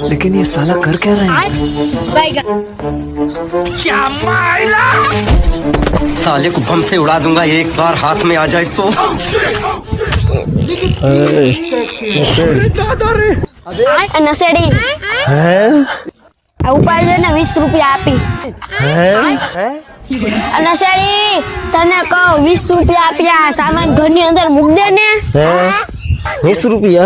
लेकिन ये साला कर क्या रहा है? साले को बम से उड़ा दूंगा एक बार हाथ में आ जाए तो। નસેડી ઉપાડ દે ને 20 રૂપિયા આપી નસેડી તને કહું 20 રૂપિયા આપ્યા સામાન ઘરની અંદર મૂક દે ને 20 रुपया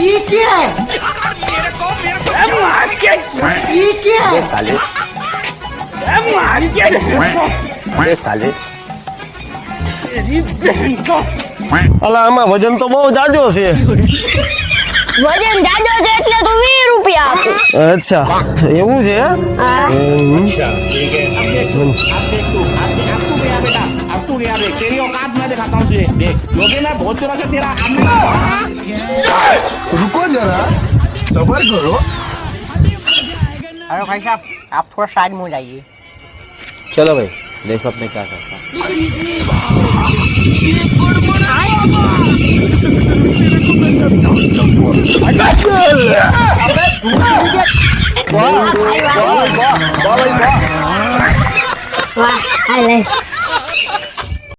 ये क्या है? ये क्या है? साले અલા આમાં વજન તો બહુ જાજો છે વજન જાજો છે એટલે તું 20 રૂપિયા આપીશ અચ્છા એવું છે હા अब तू गया देख तेरी औकात मैं दिखाता हूँ तुझे देख योगी मैं बहुत दिनों से तेरा रुको जरा सबर करो। अरे भाई साहब आप थोड़ा साइड में हो जाइए। चलो भाई देखो अपने क्या करता। વાહ હાલે